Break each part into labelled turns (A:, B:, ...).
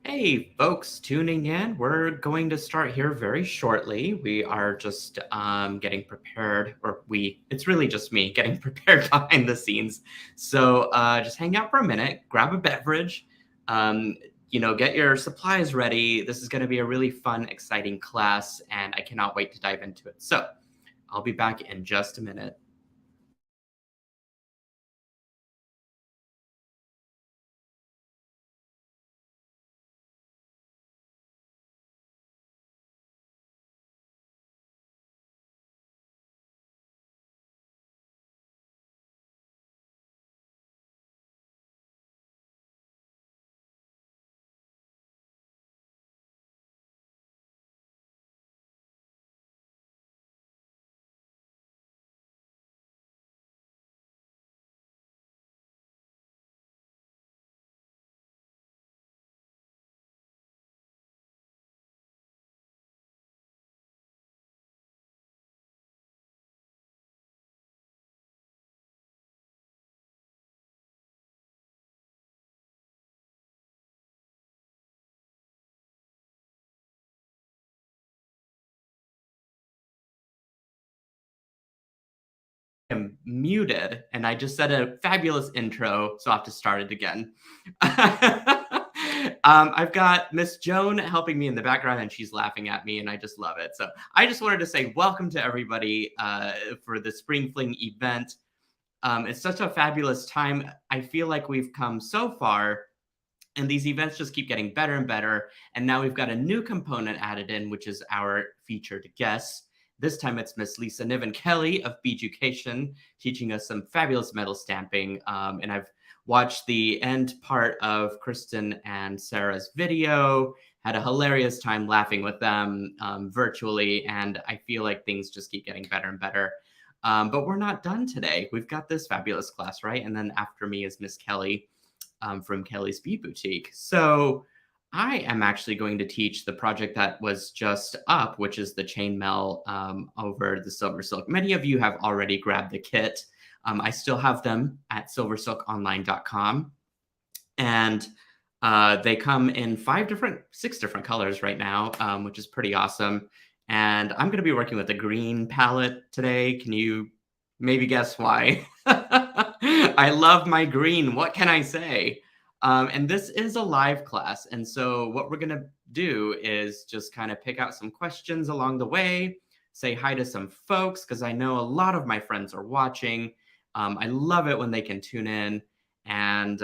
A: Hey, folks, tuning in. We're going to start here very shortly. We are just getting prepared, it's really just me getting prepared behind the scenes. So just hang out for a minute, grab a beverage, um, get your supplies ready. This is going to be a really fun, exciting class, and I cannot wait to dive into it. So I'll be back in just a minute. Am muted and I just said a fabulous intro, so I have to start it again. I've got Miss Joan helping me in the background and she's laughing at me and I just love it. So I just wanted to say welcome to everybody for the Spring Fling event. It's such a fabulous time. I feel like we've come so far and these events just keep getting better and better. And now we've got a new component added in, which is our featured guest. This time it's Miss Lisa Niven Kelly of Bead Education, teaching us some fabulous metal stamping. And I've watched the end part of Kristen and Sarah's video, had a hilarious time laughing with them virtually, and I feel like things just keep getting better and better. But we're not done today. We've got this fabulous class, right? And then after me is Miss Kelly from Kelly's Bead Boutique. So I am actually going to teach the project that was just up, which is the Chainmaille over the SilverSilk. Many of you have already grabbed the kit. I still have them at silversilkonline.com. And they come in six different colors right now, which is pretty awesome. And I'm going to be working with a green palette today. Can you maybe guess why? I love my green. What can I say? And this is a live class. And so what we're going to do is just kind of pick out some questions along the way, say hi to some folks, because I know a lot of my friends are watching. I love it when they can tune in and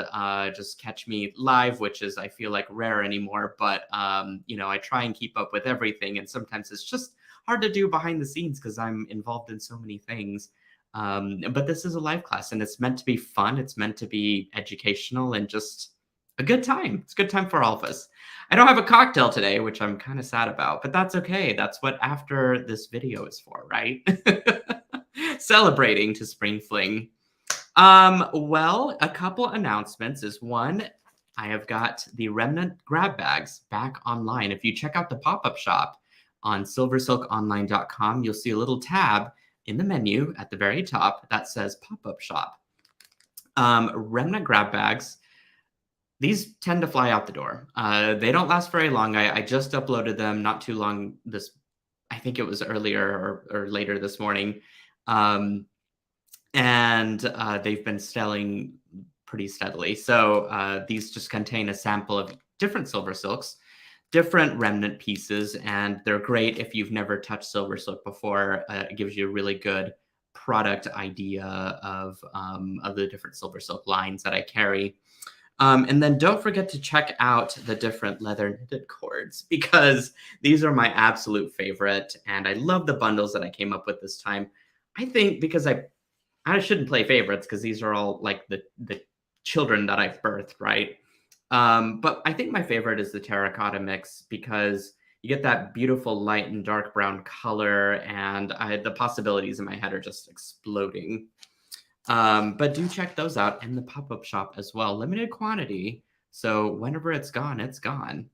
A: just catch me live, which is, I feel like, rare anymore. But, I try and keep up with everything. And sometimes it's just hard to do behind the scenes because I'm involved in so many things. But this is a live class and it's meant to be fun. It's meant to be educational and just a good time. It's a good time for all of us. I don't have a cocktail today, which I'm kind of sad about, but that's okay. That's what after this video is for, right? Celebrating to Spring Fling. Well, a couple announcements is one, I have got the remnant grab bags back online. If you check out the pop-up shop on silversilkonline.com, you'll see a little tab in the menu at the very top that says pop-up shop. Remnant grab bags, these tend to fly out the door. They don't last very long. I just uploaded them not too long I think it was earlier or later this morning. And they've been selling pretty steadily. So these just contain a sample of different silver silks, different remnant pieces, and they're great if you've never touched silver silk before. It gives you a really good product idea of the different silver silk lines that I carry. And then don't forget to check out the different leather knitted cords because these are my absolute favorite. And I love the bundles that I came up with this time. I think because I shouldn't play favorites because these are all like the children that I've birthed, right? But I think my favorite is the terracotta mix because you get that beautiful light and dark brown color, and the possibilities in my head are just exploding. But do check those out in the pop-up shop as well. Limited quantity, so whenever it's gone, it's gone.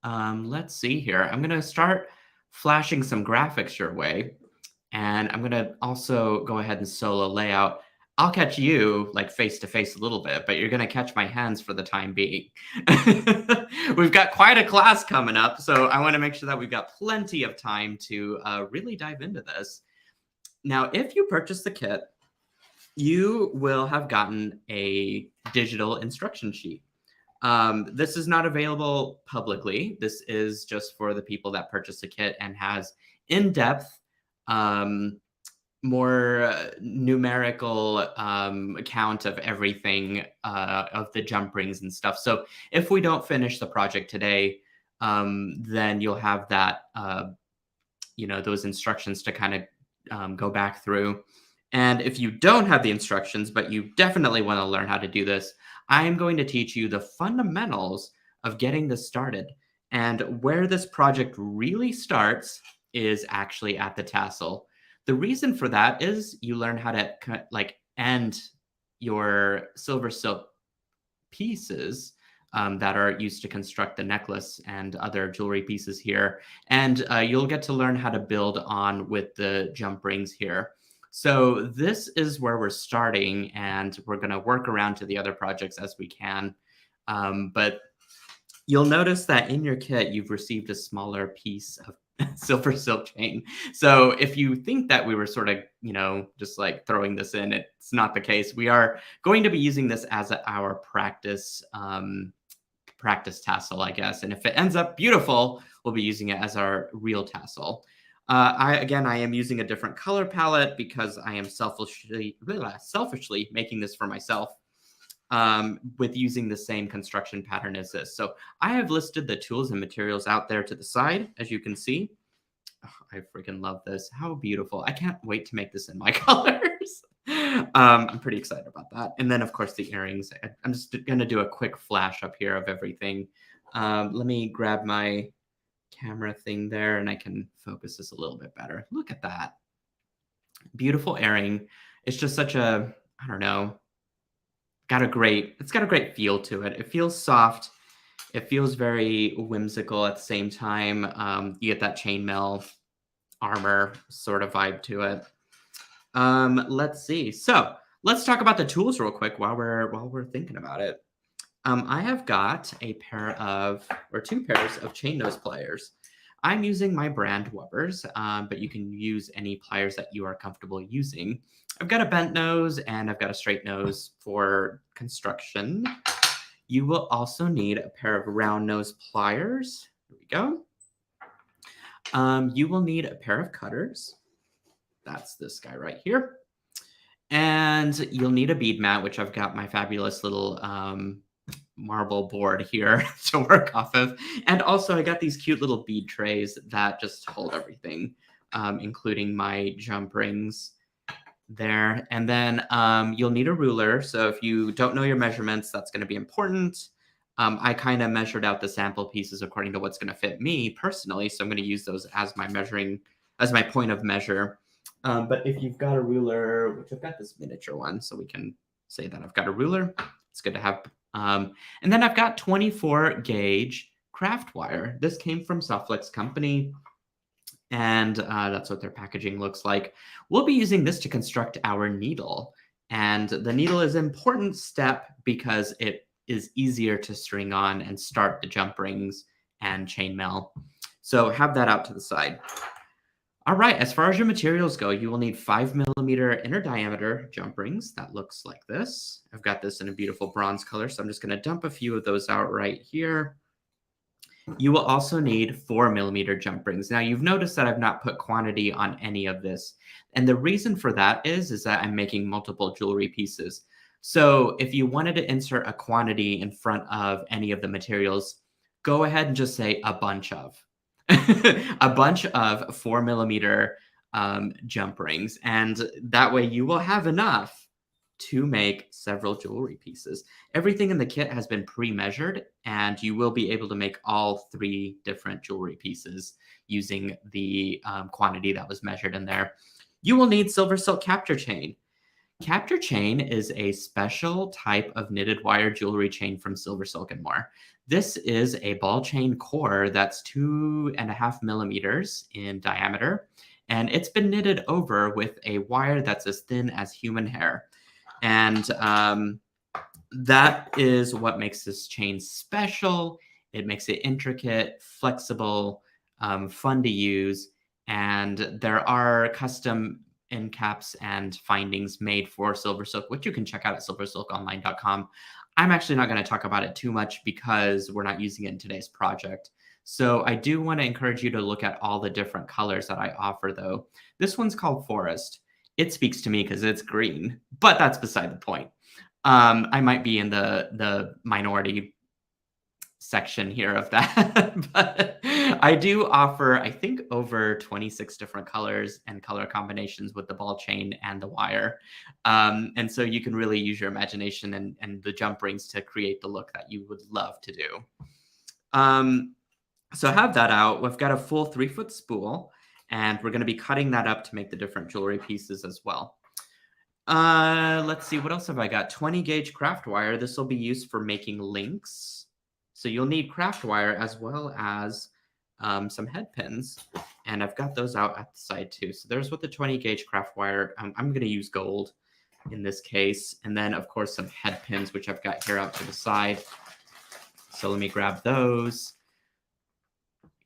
A: Let's see here. I'm going to start flashing some graphics your way. And I'm going to also go ahead and solo layout. I'll catch you like face to face a little bit, but you're going to catch my hands for the time being. We've got quite a class coming up, so I want to make sure that we've got plenty of time to really dive into this. Now, if you purchase the kit, you will have gotten a digital instruction sheet. This is not available publicly. This is just for the people that purchase the kit and has in-depth, more numerical account of everything, of the jump rings and stuff. So if we don't finish the project today, then you'll have that, those instructions to kind of go back through. And if you don't have the instructions, but you definitely want to learn how to do this, I am going to teach you the fundamentals of getting this started. And where this project really starts is actually at the tassel. The reason for that is you learn how to like end your SilverSilk pieces that are used to construct the necklace and other jewelry pieces here. And you'll get to learn how to build on with the jump rings here. So this is where we're starting, and we're going to work around to the other projects as we can. But you'll notice that in your kit, you've received a smaller piece of SilverSilk chain. So if you think that we were sort of, just like throwing this in, it's not the case. We are going to be using this as our practice tassel, I guess. And if it ends up beautiful, we'll be using it as our real tassel. I am using a different color palette because I am selfishly making this for myself, with using the same construction pattern as this. So I have listed the tools and materials out there to the side, as you can see. Oh, I freaking love this. How beautiful. I can't wait to make this in my colors. I'm pretty excited about that. And then, of course, the earrings. I'm just going to do a quick flash up here of everything. Let me grab my camera thing there, and I can focus this a little bit better. Look at that. Beautiful earring. It's just such a, I don't know, it's got a great feel to it. It feels soft. It feels very whimsical at the same time. You get that chainmail armor sort of vibe to it. Let's see. So let's talk about the tools real quick while we're thinking about it. I have got two pairs of chain nose pliers. I'm using my brand Weber's, but you can use any pliers that you are comfortable using. I've got a bent nose and I've got a straight nose for construction. You will also need a pair of round nose pliers. There we go. You will need a pair of cutters. That's this guy right here. And you'll need a bead mat, which I've got my fabulous little marble board here to work off of. And also I got these cute little bead trays that just hold everything, including my jump rings there. And then you'll need a ruler. So if you don't know your measurements, that's going to be important. I kind of measured out the sample pieces according to what's going to fit me personally. So I'm going to use those as my point of measure. But if you've got a ruler, which I've got this miniature one, so we can say that I've got a ruler. It's good to have. And then I've got 24 gauge craft wire. This came from Softflex Company, and that's what their packaging looks like. We'll be using this to construct our needle. And the needle is an important step because it is easier to string on and start the jump rings and chainmail. So have that out to the side. All right, as far as your materials go, you will need 5mm inner diameter jump rings. That looks like this. I've got this in a beautiful bronze color, so I'm just going to dump a few of those out right here. You will also need 4mm jump rings. Now, you've noticed that I've not put quantity on any of this. And the reason for that is that I'm making multiple jewelry pieces. So if you wanted to insert a quantity in front of any of the materials, go ahead and just say a bunch of. A bunch of 4mm jump rings, and that way you will have enough to make several jewelry pieces. Everything in the kit has been pre-measured, and you will be able to make all 3 different jewelry pieces using the quantity that was measured in there. You will need SilverSilk Capture Chain. Capture Chain is a special type of knitted wire jewelry chain from SilverSilk & More. This is a ball chain core that's 2.5mm in diameter, and it's been knitted over with a wire that's as thin as human hair. And that is what makes this chain special. It makes it intricate, flexible, fun to use. And there are custom end caps and findings made for SilverSilk, which you can check out at silversilkonline.com. I'm actually not going to talk about it too much because we're not using it in today's project. So I do want to encourage you to look at all the different colors that I offer, though. This one's called Forest. It speaks to me because it's green, but that's beside the point. I might be in the minority section here of that, but I do offer, I think, over 26 different colors and color combinations with the ball chain and the wire. And so you can really use your imagination and the jump rings to create the look that you would love to do. So I have that out. We've got a full 3-foot spool, and we're going to be cutting that up to make the different jewelry pieces as well. Let's see, what else have I got? 20 gauge craft wire. This will be used for making links. So you'll need craft wire as well as some head pins. And I've got those out at the side too. So there's what the 20 gauge craft wire. I'm going to use gold in this case. And then, of course, some head pins, which I've got here out to the side. So let me grab those.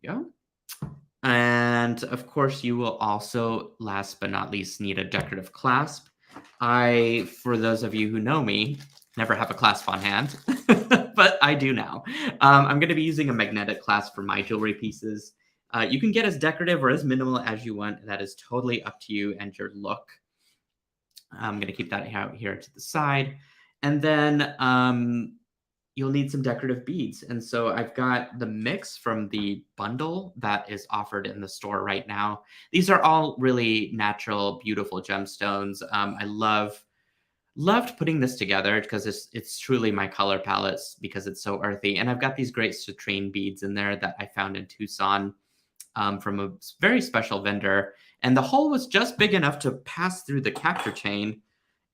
A: There you go. And, of course, you will also, last but not least, need a decorative clasp. For those of you who know me, never have a clasp on hand, but I do now. I'm going to be using a magnetic clasp for my jewelry pieces. You can get as decorative or as minimal as you want. That is totally up to you and your look. I'm going to keep that out here to the side. And then you'll need some decorative beads. And so I've got the mix from the bundle that is offered in the store right now. These are all really natural, beautiful gemstones. I loved putting this together because it's truly my color palettes because it's so earthy. And I've got these great citrine beads in there that I found in Tucson from a very special vendor. And the hole was just big enough to pass through the capture chain.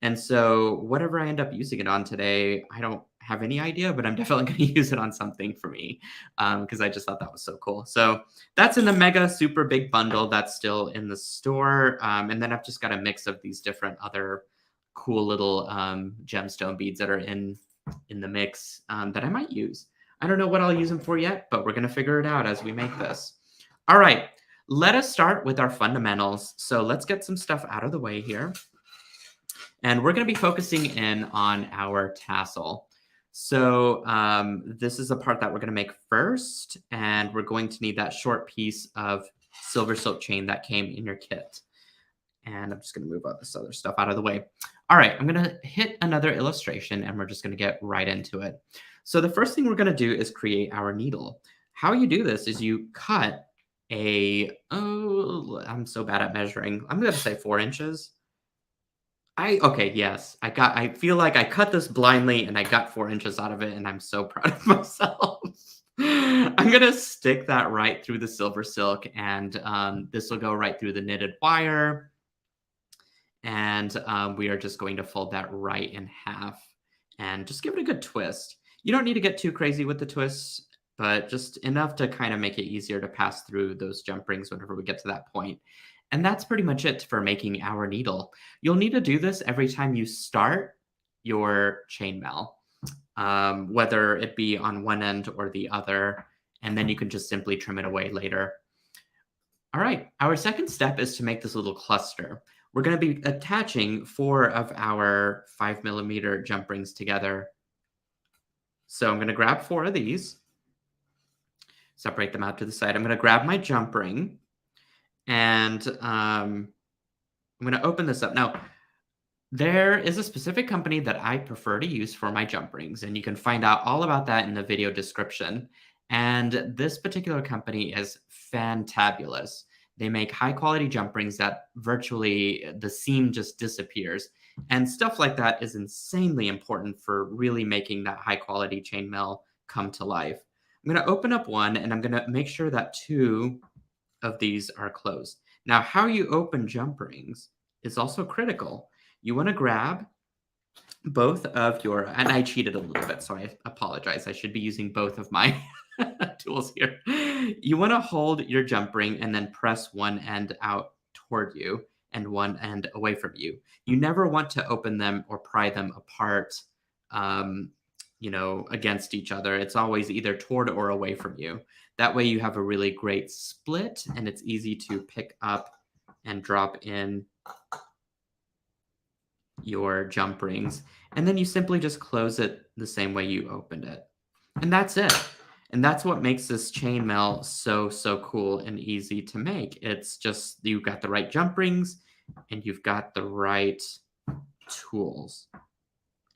A: And so whatever I end up using it on today, I don't have any idea, but I'm definitely going to use it on something for me because I just thought that was so cool. So that's in the mega super big bundle that's still in the store. And then I've just got a mix of these different other cool little gemstone beads that are in the mix that I might use. I don't know what I'll use them for yet, but we're going to figure it out as we make this. All right, let us start with our fundamentals. So let's get some stuff out of the way here. And we're going to be focusing in on our tassel. So this is a part that we're going to make first, and we're going to need that short piece of SilverSilk chain that came in your kit. And I'm just going to move all this other stuff out of the way. All right, I'm going to hit another illustration, and we're just going to get right into it. So the first thing we're going to do is create our needle. How you do this is you cut I'm so bad at measuring. I'm going to say 4 inches. Okay, yes. I feel like I cut this blindly and I got 4 inches out of it, and I'm so proud of myself. I'm gonna stick that right through the SilverSilk, and this will go right through the knitted wire. And we are just going to fold that right in half and just give it a good twist. You don't need to get too crazy with the twists, but just enough to kind of make it easier to pass through those jump rings whenever we get to that point. And that's pretty much it for making our needle. You'll need to do this every time you start your chainmail, whether it be on one end or the other, and then you can just simply trim it away later. All right, our second step is to make this little cluster. We're going to be attaching 4 of our 5mm jump rings together. So I'm going to grab 4 of these, separate them out to the side. I'm going to grab my jump ring, and I'm going to open this up. Now, there is a specific company that I prefer to use for my jump rings, and you can find out all about that in the video description. And this particular company is fantabulous. They make high quality jump rings that virtually the seam just disappears. And stuff like that is insanely important for really making that high quality chainmail come to life. I'm going to open up one, and I'm going to make sure that 2 of these are closed. Now, how you open jump rings is also critical. You want to grab both of your, and I cheated a little bit, so I apologize. I should be using both of my tools here. You want to hold your jump ring and then press one end out toward you. and one end away from you. You never want to open them or pry them apart, against each other. It's always either toward or away from you. That way you have a really great split, and it's easy to pick up and drop in your jump rings. And then you simply just close it the same way you opened it. And that's it. And that's what makes this chainmail so cool and easy to make. It's just you've got the right jump rings and you've got the right tools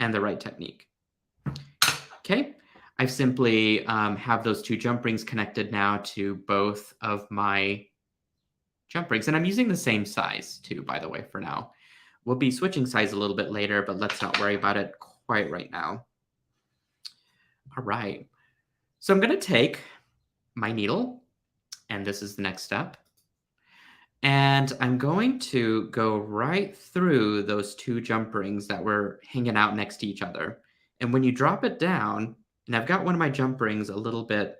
A: and the right technique. Okay, I've simply have those two jump rings connected now to both of my jump rings. And I'm using the same size too, by the way, for now. We'll be switching size a little bit later, but let's not worry about it quite right now. All right. So I'm going to take my needle, and this is the next step. And I'm going to go right through those two jump rings that were hanging out next to each other. And when you drop it down, and I've got one of my jump rings a little bit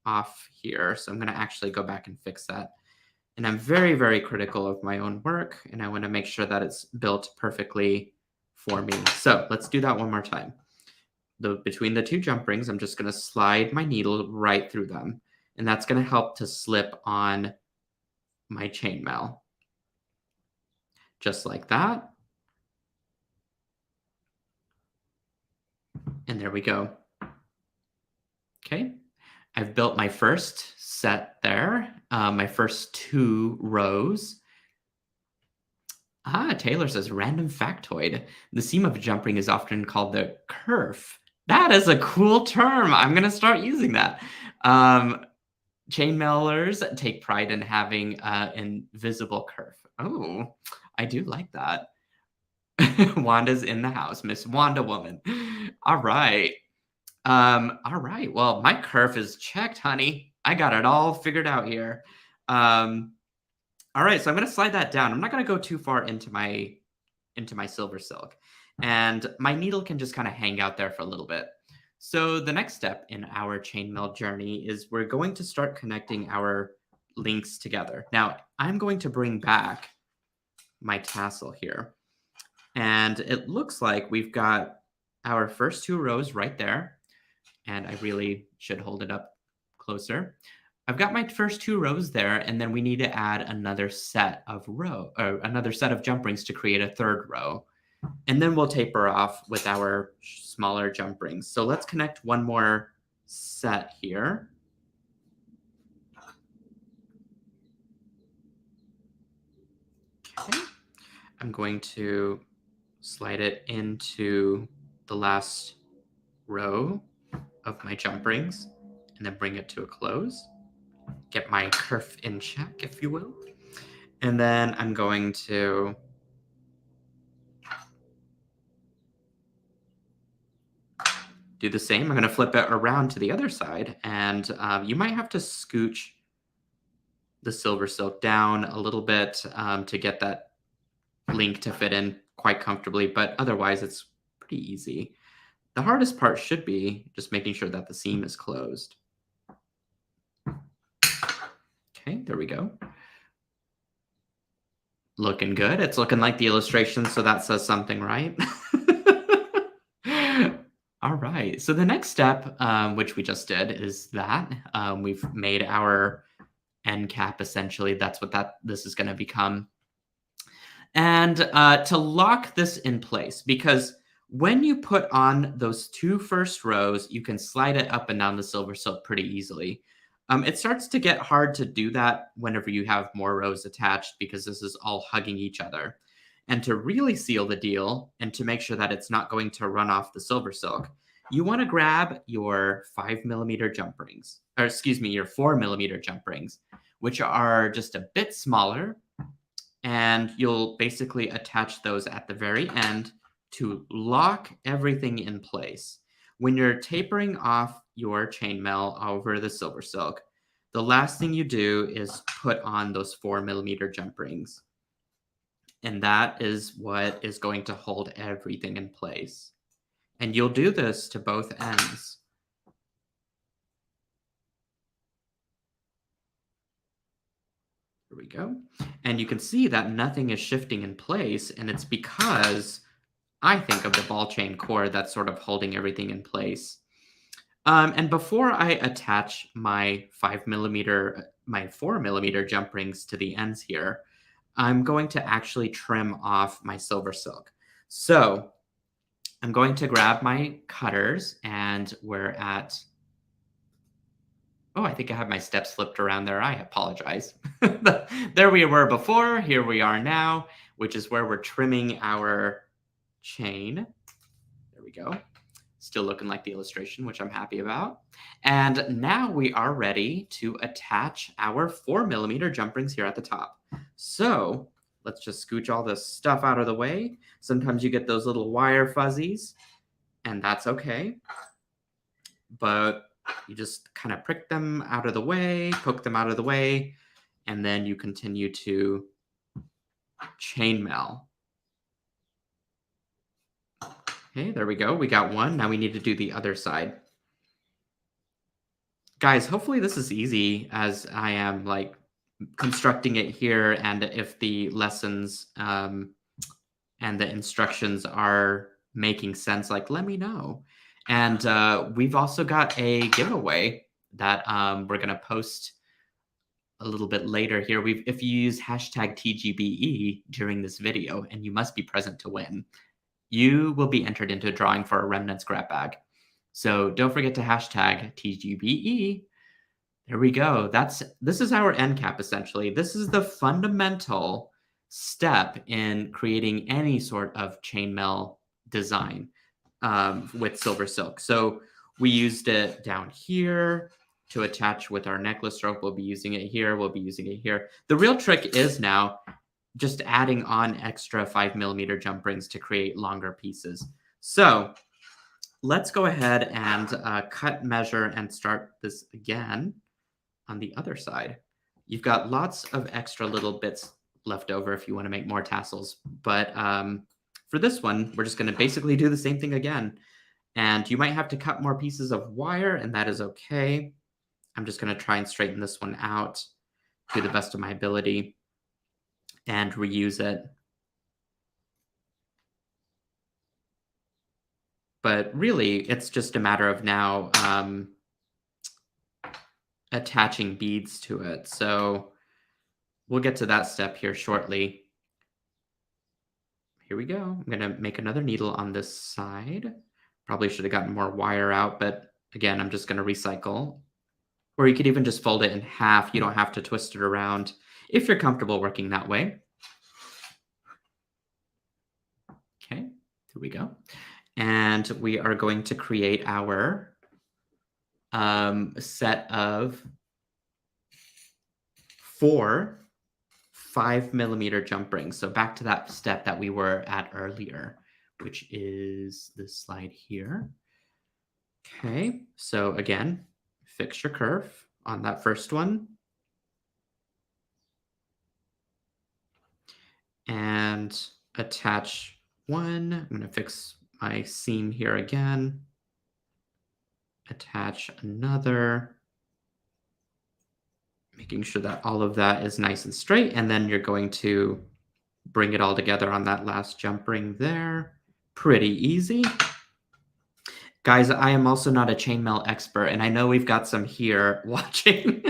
A: off here, so I'm going to actually go back and fix that. And I'm very critical of my own work, and I want to make sure that it's built perfectly for me. So let's do that one more time. Between the two jump rings, I'm just going to slide my needle right through them, and that's going to help to slip on my chainmail. Just like that. And there we go. Okay. I've built my first set there, my first 2 rows. Taylor says, random factoid. The seam of a jump ring is often called the kerf. That is a cool term. I'm going to start using that. Chainmailers take pride in having an invisible kerf. Oh, I do like that. Wanda's in the house, Miss Wanda Woman. All right. All right. Well, my kerf is checked, honey. I got it all figured out here. All right, so I'm going to slide that down. I'm not going to go too far into my SilverSilk, and my needle can just kind of hang out there for a little bit. So the next step in our chainmail journey is we're going to start connecting our links together. Now, I'm going to bring back my tassel here, and it looks like we've got our first 2 rows right there, and I really should hold it up closer. I've got my first 2 rows there, and then we need to add another set of jump rings to create a 3rd row. And then we'll taper off with our smaller jump rings. So let's connect one more set here. Okay. I'm going to slide it into the last row of my jump rings and then bring it to a close. Get my kerf in check, if you will. And then I'm going to do the same. I'm going to flip it around to the other side, and you might have to scooch the SilverSilk down a little bit to get that link to fit in quite comfortably, but otherwise it's pretty easy. The hardest part should be just making sure that the seam is closed. Okay, there we go. Looking good. It's looking like the illustration, so that says something, right? All right. So the next step, which we just did, is that we've made our end cap, essentially. That's what this is going to become. And to lock this in place, because when you put on those 2 first rows, you can slide it up and down the SilverSilk pretty easily. It starts to get hard to do that whenever you have more rows attached, because this is all hugging each other. And to really seal the deal and to make sure that it's not going to run off the SilverSilk, you want to grab your 5mm jump rings, or excuse me, your 4mm jump rings, which are just a bit smaller. And you'll basically attach those at the very end to lock everything in place. When you're tapering off your chainmail over the SilverSilk, the last thing you do is put on those 4mm jump rings. And that is what is going to hold everything in place. And you'll do this to both ends. we go. And you can see that nothing is shifting in place, and it's because I think of the ball chain cord that's sort of holding everything in place. And before I attach my 5mm, my 4mm jump rings to the ends here, I'm going to actually trim off my silver silk. So I'm going to grab my cutters, and we're at, oh, I think I have my steps flipped around there. I apologize. There we were before, here we are now, which is where we're trimming our chain. There we go. Still looking like the illustration, which I'm happy about. And now we are ready to attach our 4mm jump rings here at the top. So let's just scooch all this stuff out of the way. Sometimes you get those little wire fuzzies, and that's okay. But you just kind of prick them out of the way, poke them out of the way, and then you continue to chainmail. Okay, there we go. We got one. Now we need to do the other side. Guys, hopefully this is easy as I am like constructing it here, and if the lessons and the instructions are making sense, like let me know. And we've also got a giveaway that we're going to post a little bit later here. If you use hashtag TGBE during this video, and you must be present to win, you will be entered into a drawing for a remnant scrap bag. So don't forget to hashtag TGBE. There we go. This is our end cap, essentially. This is the fundamental step in creating any sort of chainmail design with SilverSilk. So we used it down here to attach with our necklace rope. We'll be using it here. We'll be using it here. The real trick is now just adding on extra 5mm jump rings to create longer pieces. So let's go ahead and cut, measure, and start this again on the other side. You've got lots of extra little bits left over if you want to make more tassels. But for this one, we're just going to basically do the same thing again. And you might have to cut more pieces of wire, and that is okay. I'm just going to try and straighten this one out to the best of my ability and reuse it. But really, it's just a matter of now attaching beads to it. So we'll get to that step here shortly. Here we go. I'm going to make another needle on this side. Probably should have gotten more wire out, but again, I'm just going to recycle. Or you could even just fold it in half. You don't have to twist it around if you're comfortable working that way. Okay, here we go. And we are going to create our set of 4 5mm jump rings. So back to that step that we were at earlier, which is this slide here. Okay, so again, fix your curve on that first one. And attach one. I'm going to fix my seam here again. Attach another. Making sure that all of that is nice and straight. And then you're going to bring it all together on that last jump ring there. Pretty easy. Guys, I am also not a chainmail expert, and I know we've got some here watching.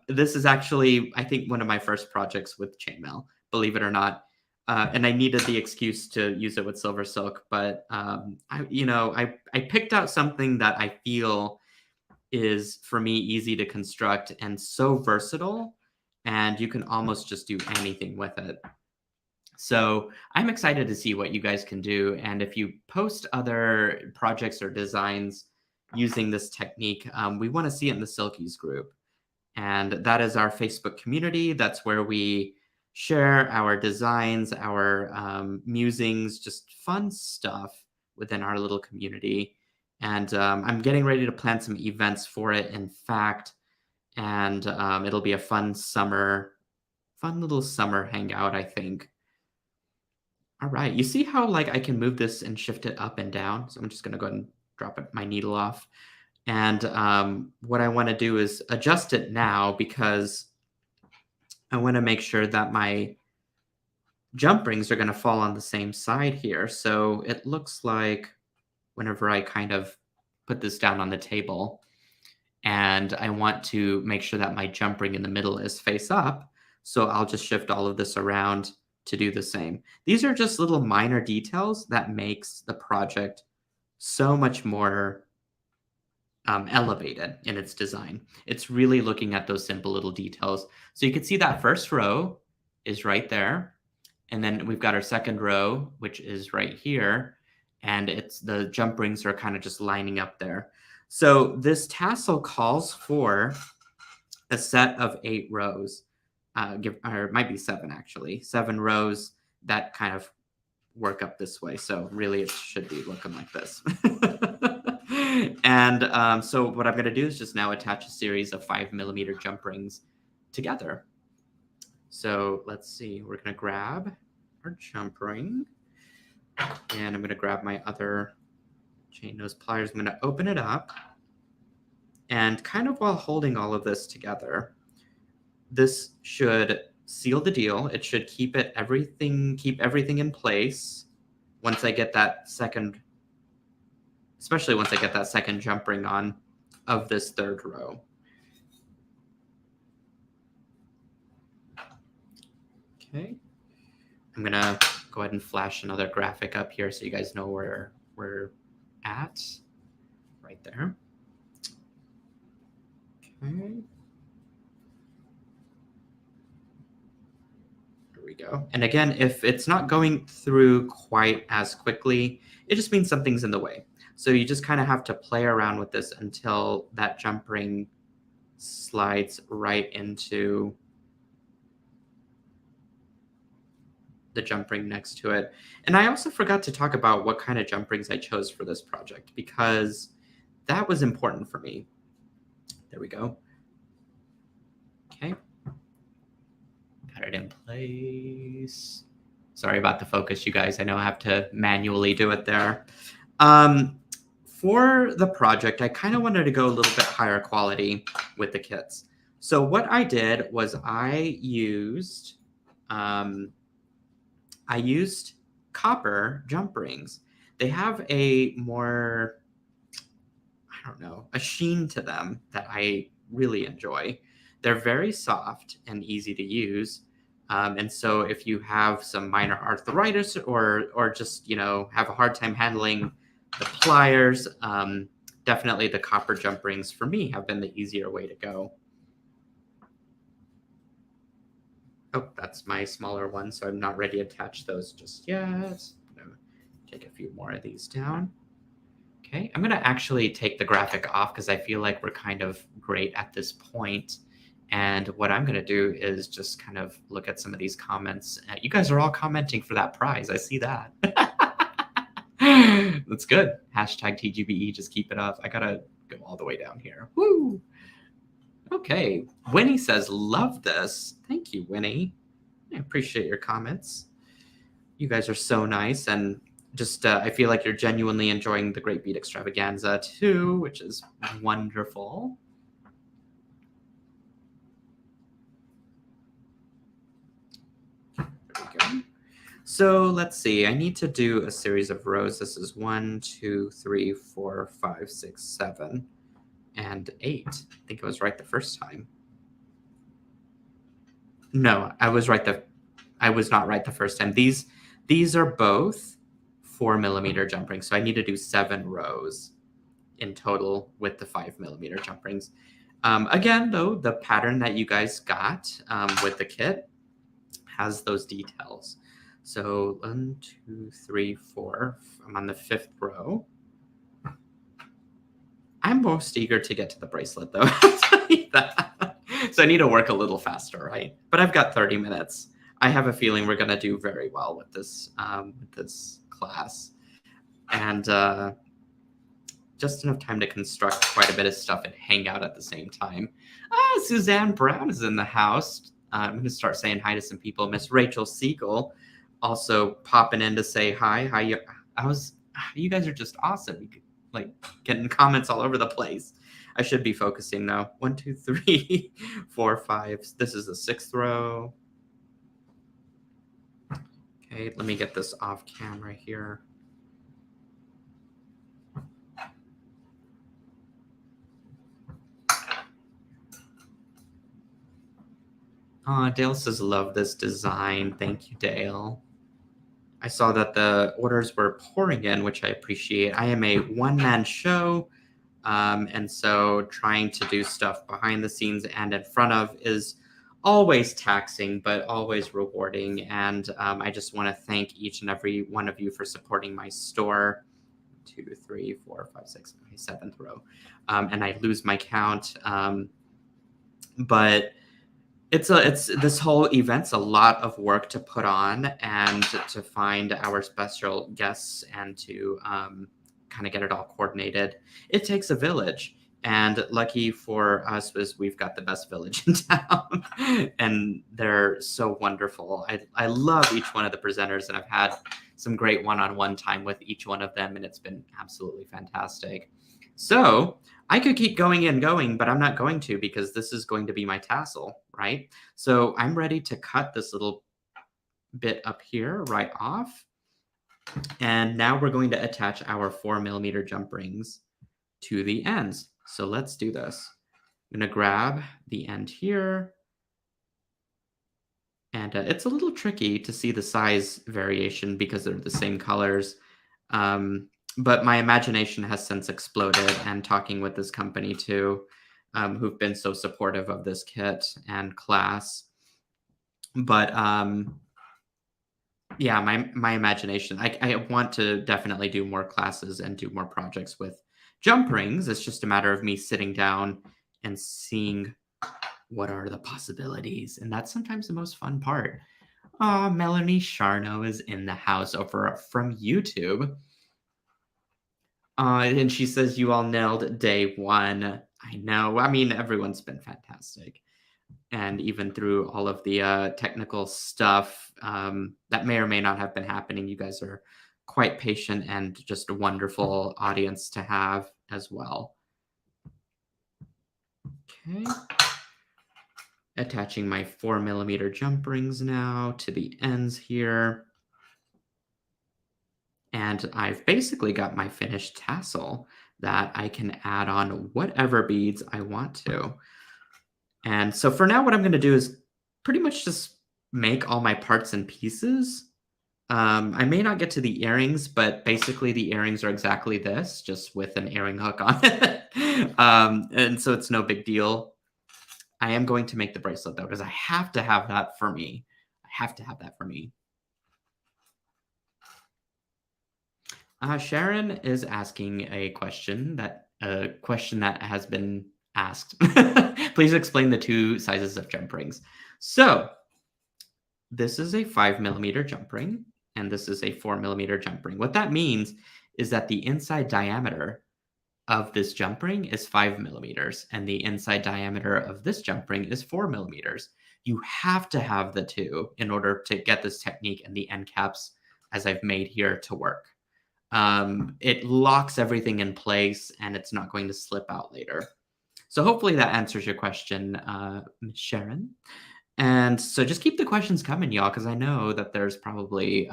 A: This is actually, I think, one of my first projects with chainmail, believe it or not. And I needed the excuse to use it with SilverSilk, but I picked out something that I feel is, for me, easy to construct and so versatile, and you can almost just do anything with it. So I'm excited to see what you guys can do. And if you post other projects or designs using this technique, we want to see it in the Silkies group. And that is our Facebook community. That's where we share our designs, our musings, just fun stuff within our little community. And I'm getting ready to plan some events for it, in fact. And it'll be a fun little summer hangout, I think. All right, you see how like I can move this and shift it up and down? So I'm just going to go ahead and drop my needle off. And what I want to do is adjust it now, because I want to make sure that my jump rings are going to fall on the same side here. So it looks like whenever I kind of put this down on the table, and I want to make sure that my jump ring in the middle is face up. So I'll just shift all of this around to do the same. These are just little minor details that makes the project so much more elevated in its design. It's really looking at those simple little details. So you can see that first row is right there. And then we've got our second row, which is right here. And it's the jump rings are kind of just lining up there. So this tassel calls for a set of 8 rows, or it might be 7 actually, 7 rows that kind of work up this way. So really it should be looking like this. And so what I'm going to do is just now attach a series of 5mm jump rings together. So let's see, we're going to grab our jump ring, and I'm going to grab my other chain nose pliers. I'm going to open it up, and kind of while holding all of this together, this should seal the deal. It should keep everything in place once I get that second, especially once I get that second jump ring on of this third row. Okay. I'm going to go ahead and flash another graphic up here so you guys know where we're at. Right there. Okay. There we go. And again, if it's not going through quite as quickly, it just means something's in the way. So you just kind of have to play around with this until that jump ring slides right into the jump ring next to it. And I also forgot to talk about what kind of jump rings I chose for this project, because that was important for me. There we go. Okay. Got it in place. Sorry about the focus, you guys. I know I have to manually do it there. For the project, I kind of wanted to go a little bit higher quality with the kits. So what I did was I used copper jump rings. They have a more, I don't know, a sheen to them that I really enjoy. They're very soft and easy to use. And so if you have some minor arthritis or just, you know, have a hard time handling the pliers, definitely the copper jump rings for me have been the easier way to go. Oh, that's my smaller one, so I'm not ready to attach those just yet. I'm gonna take a few more of these down. Okay, I'm gonna actually take the graphic off because I feel like we're kind of great at this point. And what I'm gonna do is just kind of look at some of these comments. You guys are all commenting for that prize. I see that. That's good. Hashtag TGBE, just keep it up. I gotta go all the way down here. Woo! Okay, Winnie says, love this. Thank you, Winnie. I appreciate your comments. You guys are so nice, and just I feel like you're genuinely enjoying the Great Bead Extravaganza too, which is wonderful. There we go. So let's see, I need to do a series of rows. This is 1, 2, 3, 4, 5, 6, 7. And 8. I think I was right the first time. No, I was not right the first time. These are both 4mm jump rings, so I need to do 7 rows in total with the 5mm jump rings. Again, though, the pattern that you guys got with the kit has those details. So 1, 2, 3, 4. I'm on the 5th row. I'm most eager to get to the bracelet, though. I'll tell you that. So I need to work a little faster, right? But I've got 30 minutes. I have a feeling we're going to do very well with this class. And just enough time to construct quite a bit of stuff and hang out at the same time. Suzanne Brown is in the house. I'm going to start saying hi to some people. Miss Rachel Siegel also popping in to say hi. You guys are just awesome. Like getting comments all over the place. I should be focusing now. 1, 2, 3, 4, 5. This is the 6th row. Okay, let me get this off camera here. Dale says, love this design. Thank you, Dale. I saw that the orders were pouring in, which I appreciate. I am a one-man show, and so trying to do stuff behind the scenes and in front of is always taxing, but always rewarding. And I just want to thank each and every one of you for supporting my store. 2, 3, 4, 5, 6, okay, 7th row. And I lose my count. But it's this whole event's a lot of work to put on and to find our special guests and to kind of get it all coordinated. It takes a village, and lucky for us is we've got the best village in town, and they're so wonderful. I love each one of the presenters, and I've had some great one-on-one time with each one of them, and it's been absolutely fantastic. So I could keep going and going, but I'm not going to because this is going to be my tassel, right? So I'm ready to cut this little bit up here right off. And now we're going to attach our 4mm jump rings to the ends. So let's do this. I'm going to grab the end here. And it's a little tricky to see the size variation because they're the same colors. But my imagination has since exploded, and talking with this company too, who've been so supportive of this kit and class. But yeah, my imagination, I want to definitely do more classes and do more projects with jump rings. It's just a matter of me sitting down and seeing what are the possibilities. And that's sometimes the most fun part. Oh, Melanie Charno is in the house over from YouTube. And she says, you all nailed day one. I know. I mean, everyone's been fantastic. And even through all of the technical stuff that may or may not have been happening, you guys are quite patient and just a wonderful audience to have as well. Okay. Attaching my 4mm jump rings now to the ends here. And I've basically got my finished tassel that I can add on whatever beads I want to. And so for now, what I'm going to do is pretty much just make all my parts and pieces. I may not get to the earrings, but basically the earrings are exactly this, just with an earring hook on it. And so it's no big deal. I am going to make the bracelet, though, because I have to have that for me. I have to have that for me. Sharon is asking a question that has been asked. Please explain the two sizes of jump rings. So this is a 5mm jump ring, and this is a 4mm jump ring. What that means is that the inside diameter of this jump ring is 5mm, and the inside diameter of this jump ring is 4mm. You have to have the two in order to get this technique and the end caps, as I've made here, to work. It locks everything in place, and it's not going to slip out later. So hopefully that answers your question, Ms. Sharon. And so just keep the questions coming, y'all, because I know that there's probably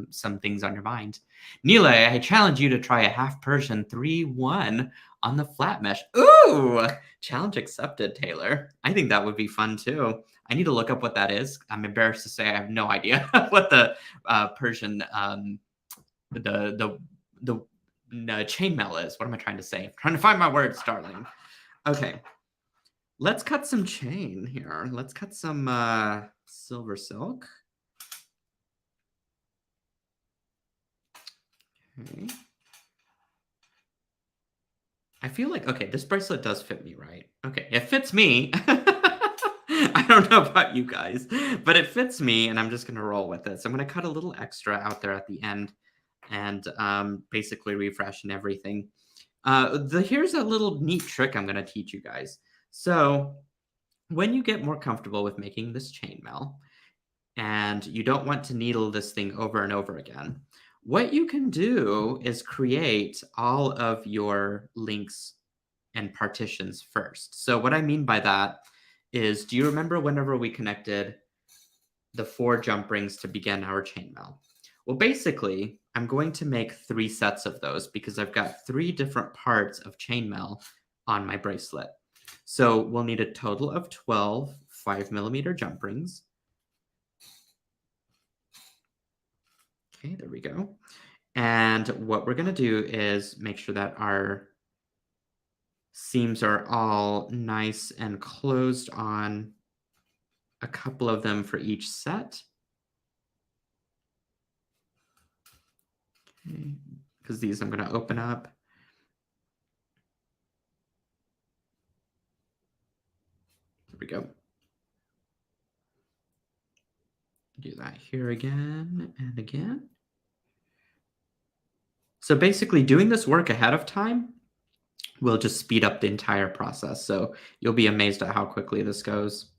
A: some things on your mind. Neela, I challenge you to try a half Persian 3-1 on the flat mesh. Ooh, challenge accepted, Taylor. I think that would be fun too. I need to look up what that is. I'm embarrassed to say I have no idea what the Persian the chainmaille is. What am I trying to say? I'm trying to find my words, darling. Okay. Let's cut some chain here. Let's cut some SilverSilk. Okay. I feel like, okay, this bracelet does fit me, right? Okay, it fits me. I don't know about you guys, but it fits me, and I'm just going to roll with it. So I'm going to cut a little extra out there at the end and basically refresh and everything. Here's a little neat trick I'm going to teach you guys. So when you get more comfortable with making this chainmaille and you don't want to needle this thing over and over again, what you can do is create all of your links and partitions first. So what I mean by that is, do you remember whenever we connected the 4 jump rings to begin our chainmail? Well, basically, I'm going to make 3 sets of those because I've got 3 different parts of chainmail on my bracelet. So we'll need a total of 12 5mm jump rings. Okay, there we go. And what we're going to do is make sure that our seams are all nice and closed on a couple of them for each set. Okay, because these I'm going to open up. There we go. Do that here again and again. So basically doing this work ahead of time will just speed up the entire process. So you'll be amazed at how quickly this goes.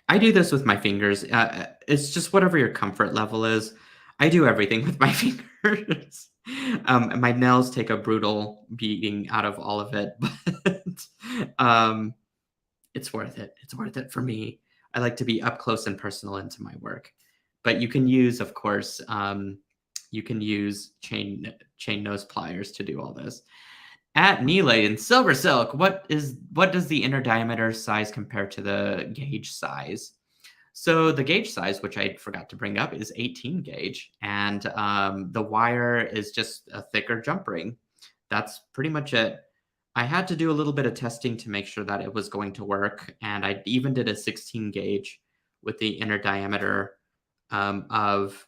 A: I do this with my fingers. It's just whatever your comfort level is. I do everything with my fingers. My nails take a brutal beating out of all of it, but it's worth it. It's worth it for me. I like to be up close and personal into my work. But you can use, of course, you can use chain nose pliers to do all this. At Neelay in SilverSilk, what does the inner diameter size compare to the gauge size? So the gauge size, which I forgot to bring up, is 18 gauge, and the wire is just a thicker jump ring. That's pretty much it. I had to do a little bit of testing to make sure that it was going to work, and I even did a 16 gauge with the inner diameter of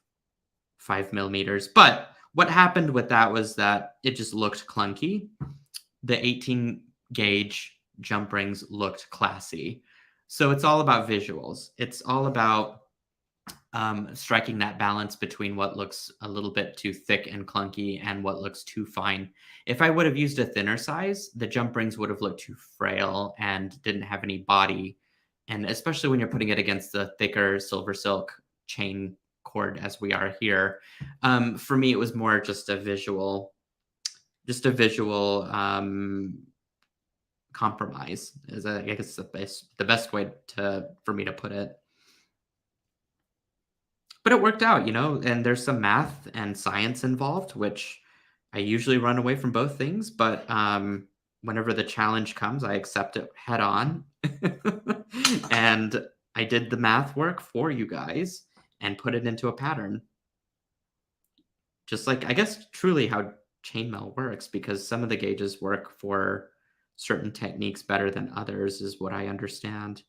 A: 5mm. But what happened with that was that it just looked clunky. The 18 gauge jump rings looked classy. So it's all about visuals. It's all about striking that balance between what looks a little bit too thick and clunky and what looks too fine. If I would have used a thinner size, the jump rings would have looked too frail and didn't have any body. And especially when you're putting it against the thicker SilverSilk chain cord as we are here, for me, it was more just a visual compromise, is I guess the best way for me to put it. But it worked out, and there's some math and science involved, which I usually run away from both things, but whenever the challenge comes, I accept it head on. And I did the math work for you guys and put it into a pattern. Just like, I guess, truly how chainmail works, because some of the gauges work for certain techniques better than others, is what I understand.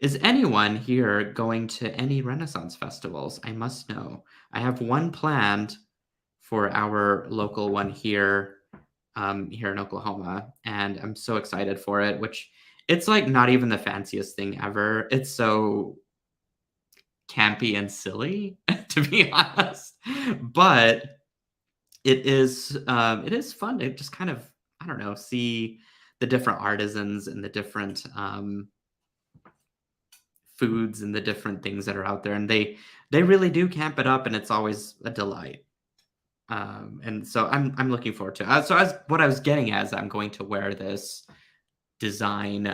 A: Is anyone here going to any Renaissance festivals? I must know. I have one planned for our local one here, here in Oklahoma, and I'm so excited for it, which it's like not even the fanciest thing ever. It's so campy and silly, to be honest. But it is fun to just kind of, I don't know, see the different artisans and the different foods and the different things that are out there, and they really do camp it up, and it's always a delight. And so I'm looking forward to it. So what I was getting at is I'm going to wear this design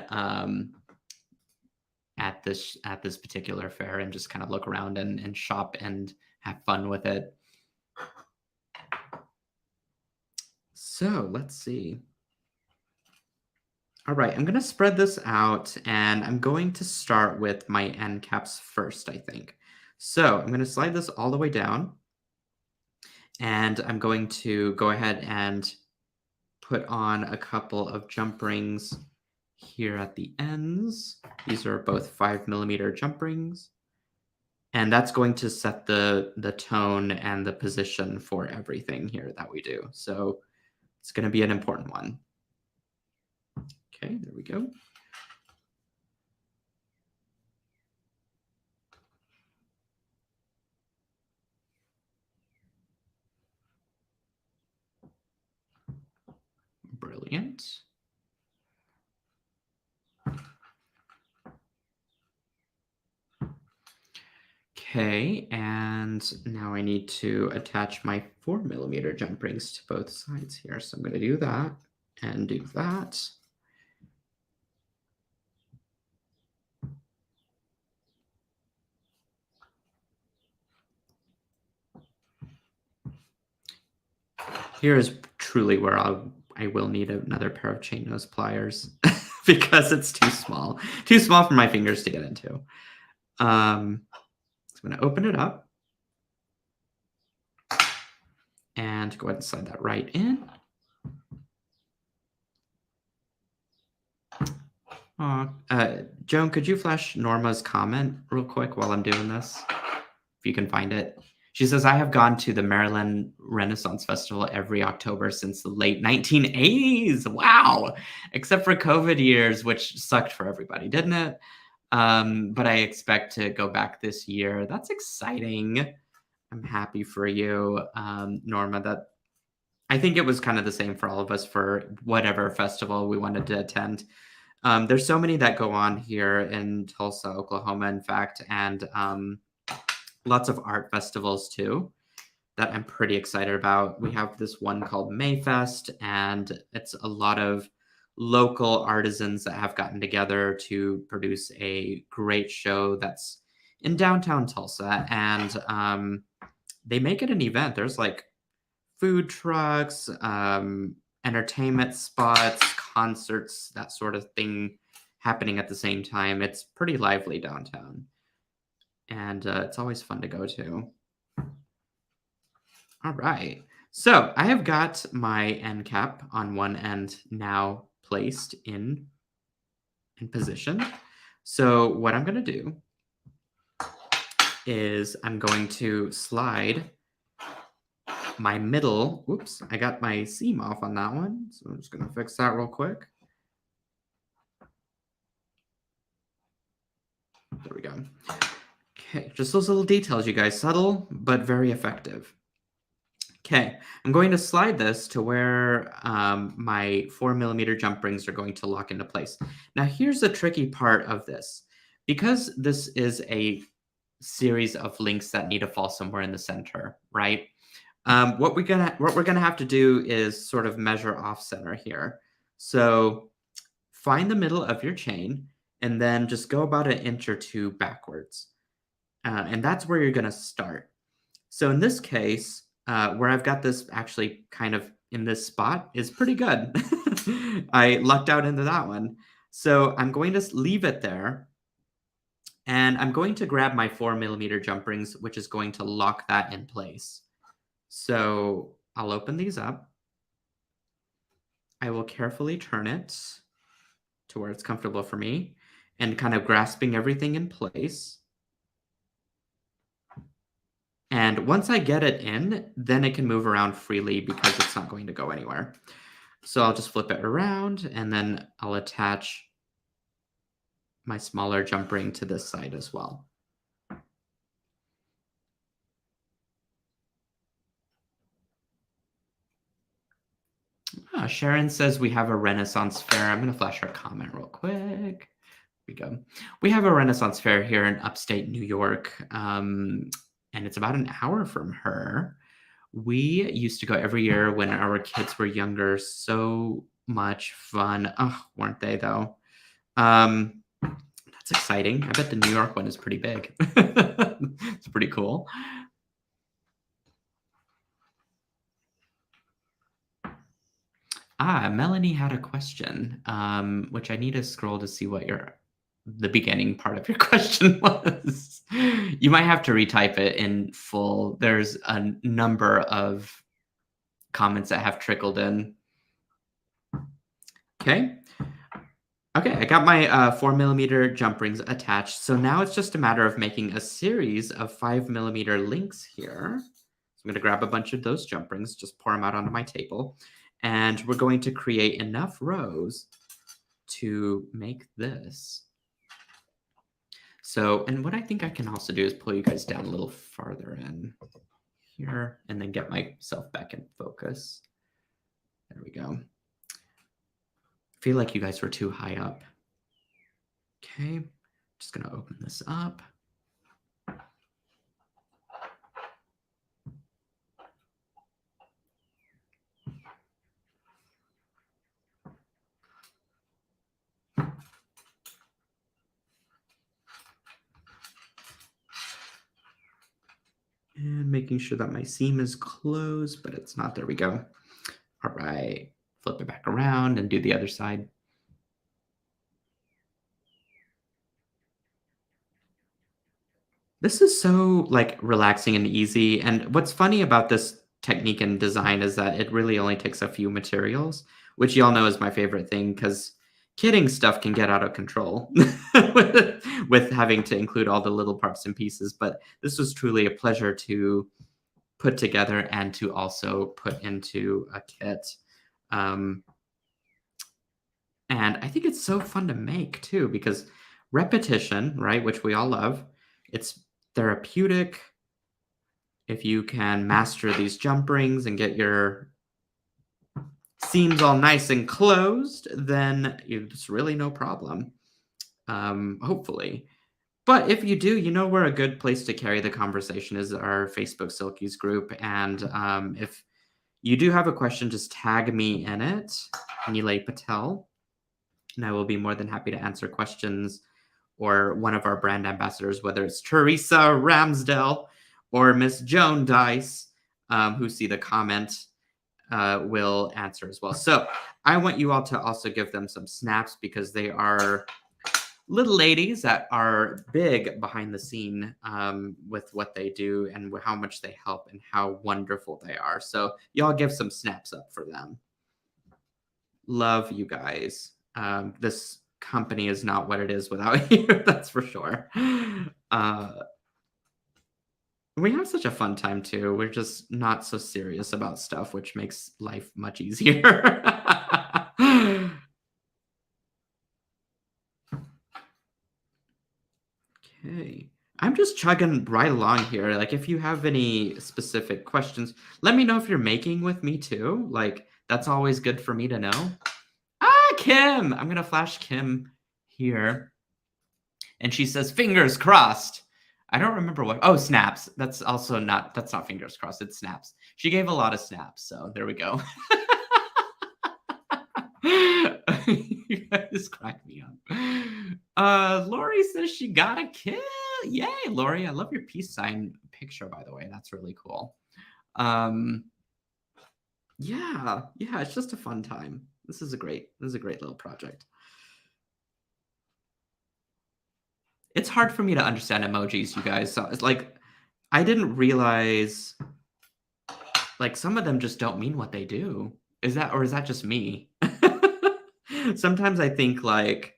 A: at this particular fair and just kind of look around and shop and have fun with it. So let's see. All right, I'm going to spread this out, and I'm going to start with my end caps first, I think. So I'm going to slide this all the way down, and I'm going to go ahead and put on a couple of jump rings here at the ends. These are both 5mm jump rings, and that's going to set the tone and the position for everything here that we do. So it's going to be an important one. Okay, there we go. Brilliant. Okay, and now I need to attach my 4mm jump rings to both sides here. So I'm going to do that and do that. Here is truly where I will need another pair of chain nose pliers because it's too small for my fingers to get into. So I'm going to open it up and go ahead and slide that right in. Joan, could you flash Norma's comment real quick while I'm doing this? If you can find it. She says, I have gone to the Maryland Renaissance Festival every October since the late 1980s. Wow. Except for COVID years, which sucked for everybody, didn't it? But I expect to go back this year. That's exciting. I'm happy for you, Norma. That I think it was kind of the same for all of us for whatever festival we wanted to attend. There's so many that go on here in Tulsa, Oklahoma, in fact, and lots of art festivals too that I'm pretty excited about. We have this one called Mayfest, and it's a lot of local artisans that have gotten together to produce a great show that's in downtown Tulsa. And they make it an event. There's like food trucks, entertainment spots, concerts, that sort of thing happening at the same time. It's pretty lively downtown. And it's always fun to go to. All right. So I have got my end cap on one end now placed in position. So what I'm going to do is I'm going to slide my middle. Whoops, I got my seam off on that one. So I'm just going to fix that real quick. There we go. Okay, just those little details, you guys. Subtle, but very effective. Okay, I'm going to slide this to where my 4mm jump rings are going to lock into place. Now, here's the tricky part of this. Because this is a series of links that need to fall somewhere in the center, right? What we're gonna have to do is sort of measure off center here. So find the middle of your chain and then just go about an inch or two backwards. And that's where you're gonna start. So in this case, where I've got this actually kind of in this spot is pretty good. I lucked out into that one. So I'm going to leave it there. And I'm going to grab my 4mm jump rings, which is going to lock that in place. So I'll open these up. I will carefully turn it to where it's comfortable for me and kind of grasping everything in place. And once I get it in, then it can move around freely because it's not going to go anywhere. So I'll just flip it around and then I'll attach my smaller jump ring to this side as well. Sharon says we have a Renaissance fair. I'm going to flash her comment real quick. We go. We have a Renaissance fair here in upstate New York, and it's about an hour from her. We used to go every year when our kids were younger. So much fun. Oh, weren't they though? That's exciting. I bet the New York one is pretty big. It's pretty cool. Melanie had a question, which I need to scroll to see what the beginning part of your question was. You might have to retype it in full. There's a number of comments that have trickled in. Okay. Okay, I got my 4mm jump rings attached. So now it's just a matter of making a series of 5mm links here. So I'm going to grab a bunch of those jump rings, just pour them out onto my table. And we're going to create enough rows to make this. So, and what I think I can also do is pull you guys down a little farther in here and then get myself back in focus. There we go. I feel like you guys were too high up. Okay, just gonna open this up. And making sure that my seam is closed, but it's not. There we go. All right. Flip it back around and do the other side. This is so like relaxing and easy. And what's funny about this technique and design is that it really only takes a few materials, which y'all know is my favorite thing because kitting stuff can get out of control with having to include all the little parts and pieces. But this was truly a pleasure to put together and to also put into a kit. Um, and I think it's so fun to make too because repetition, right, which we all love, it's therapeutic. If you can master these jump rings and get your seams all nice and closed, then it's really no problem, hopefully. But if you do, you know where a good place to carry the conversation is our Facebook Silkies group. And if you do have a question, just tag me in it, Nilay Patel, and I will be more than happy to answer questions or one of our brand ambassadors, whether it's Teresa Ramsdell or Miss Joan Dice, who see the comment, will answer as well. So I want you all to also give them some snaps because they are little ladies that are big behind the scene with what they do and how much they help and how wonderful they are. So y'all give some snaps up for them. Love you guys. This company is not what it is without you. That's for sure. We have such a fun time too. We're just not so serious about stuff, which makes life much easier. Okay. I'm just chugging right along here. Like, if you have any specific questions, let me know if you're making with me too. Like, that's always good for me to know. Ah, Kim! I'm gonna flash Kim here. And she says, fingers crossed. I don't remember what. Oh, snaps. That's also not, that's not fingers crossed. It's snaps. She gave a lot of snaps. So there we go. You guys crack me up. Lori says she got a kill. Yay, Lori. I love your peace sign picture, by the way. That's really cool. Yeah, it's just a fun time. This is a great little project. It's hard for me to understand emojis, you guys. So it's like I didn't realize like some of them just don't mean what they do. Is that just me? Sometimes I think like,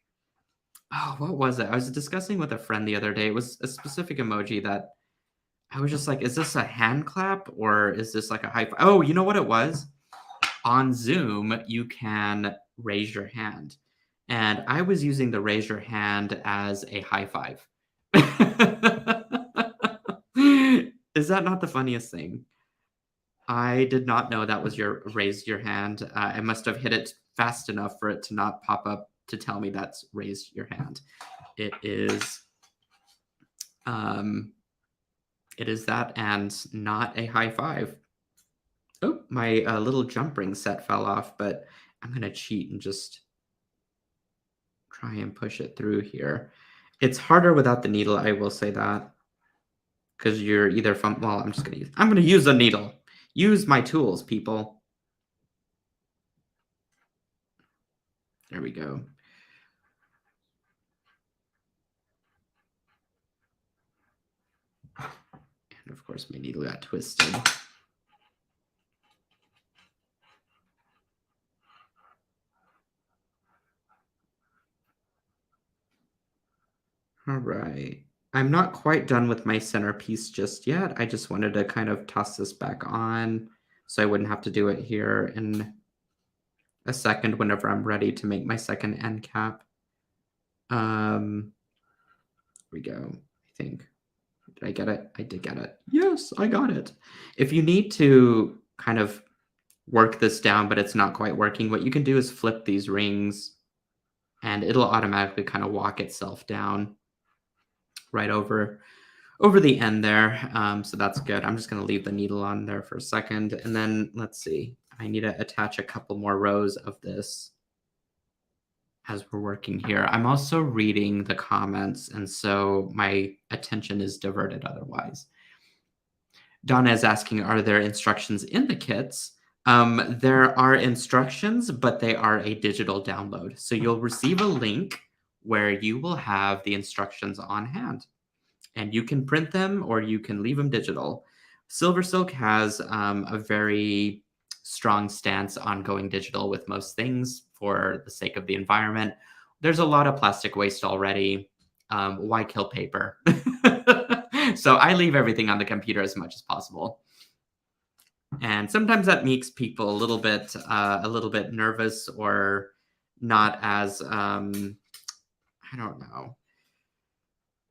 A: oh, what was it? I was discussing with a friend the other day. It was a specific emoji that I was just like, is this a hand clap or is this like a high five? Oh, you know what it was? On Zoom, you can raise your hand. And I was using the raise your hand as a high five. Is that not the funniest thing? I did not know that was your raise your hand. I must have hit it fast enough for it to not pop up to tell me that's raise your hand. It is that and not a high five. Oh, my little jump ring set fell off, but I'm going to cheat and just try and push it through here. It's harder without the needle, I will say that. Because you're either from, well, I'm going to use a needle. Use my tools, people. There we go. And of course, my needle got twisted. All right. I'm not quite done with my centerpiece just yet. I just wanted to kind of toss this back on so I wouldn't have to do it here in a second whenever I'm ready to make my second end cap. Here we go, I think. Did I get it? I did get it. Yes, I got it. If you need to kind of work this down, but it's not quite working, what you can do is flip these rings and it'll automatically kind of walk itself down right over the end there. So that's good. I'm just going to leave the needle on there for a second. And then let's see. I need to attach a couple more rows of this as we're working here. I'm also reading the comments, and so my attention is diverted otherwise. Donna is asking, are there instructions in the kits? There are instructions, but they are a digital download. So you'll receive a link where you will have the instructions on hand. And you can print them or you can leave them digital. SilverSilk has a very strong stance on going digital with most things for the sake of the environment. There's a lot of plastic waste already. Why kill paper? So I leave everything on the computer as much as possible. And sometimes that makes people a little bit nervous or not as I don't know,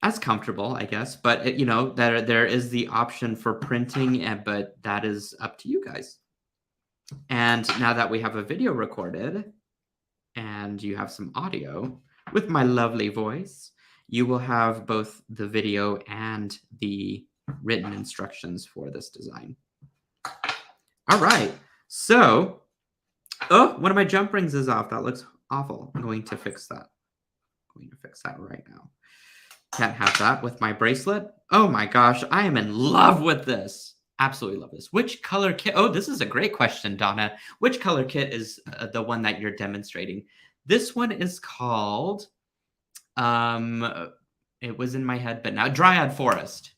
A: as comfortable, I guess. But you know, there is the option for printing, but that is up to you guys. And now that we have a video recorded and you have some audio with my lovely voice, you will have both the video and the written instructions for this design. All right. So, oh, one of my jump rings is off. That looks awful. I'm going to fix that. I'm going to fix that right now. Can't have that with my bracelet. Oh my gosh, I am in love with this. Absolutely love this. Which color kit? Oh, this is a great question, Donna. Which color kit is the one that you're demonstrating? This one is called, it was in my head, but now Dryad Forest.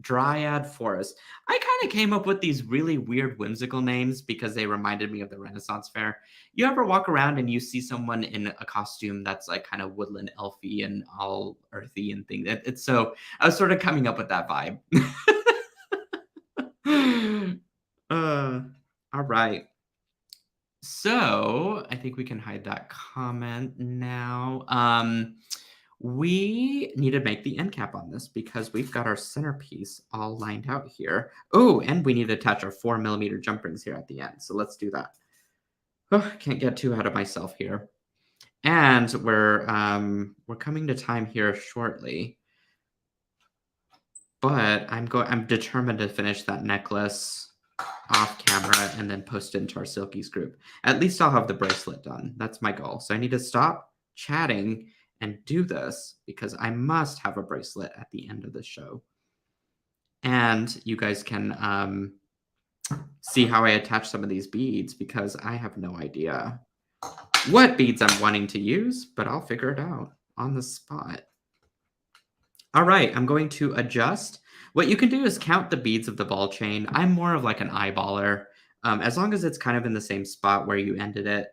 A: Dryad Forest. I kind of came up with these really weird, whimsical names because they reminded me of the Renaissance Fair. You ever walk around and you see someone in a costume that's like kind of woodland elfy and all earthy and things? It's so, I was sort of coming up with that vibe. All right. So I think we can hide that comment now. We need to make the end cap on this because we've got our centerpiece all lined out here. Oh, and we need to attach our 4mm jump rings here at the end. So let's do that. Oh, can't get too ahead of myself here. And we're coming to time here shortly. But I'm determined to finish that necklace off camera and then post it into our Silkies group. At least I'll have the bracelet done. That's my goal. So I need to stop chatting and do this because I must have a bracelet at the end of the show. And you guys can see how I attach some of these beads because I have no idea what beads I'm wanting to use, but I'll figure it out on the spot. All right, I'm going to adjust. What you can do is count the beads of the ball chain. I'm more of like an eyeballer. As long as it's kind of in the same spot where you ended it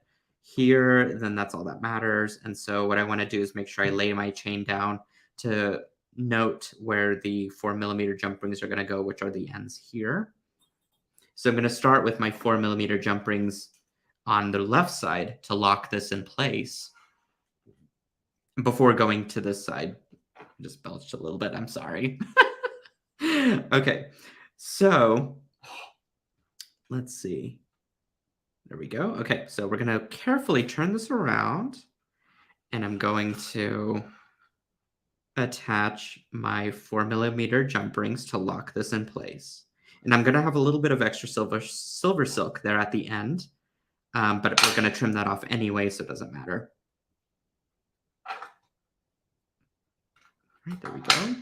A: here, then that's all that matters. And so what I want to do is make sure I lay my chain down to note where the 4mm jump rings are going to go, which are the ends here. So I'm going to start with my 4mm jump rings on the left side to lock this in place before going to this side. Just belched a little bit. I'm sorry. Okay, so let's see. There we go. Okay, so we're going to carefully turn this around, and I'm going to attach my 4mm jump rings to lock this in place. And I'm going to have a little bit of extra silver silk there at the end, but we're going to trim that off anyway, so it doesn't matter. All right, there we go.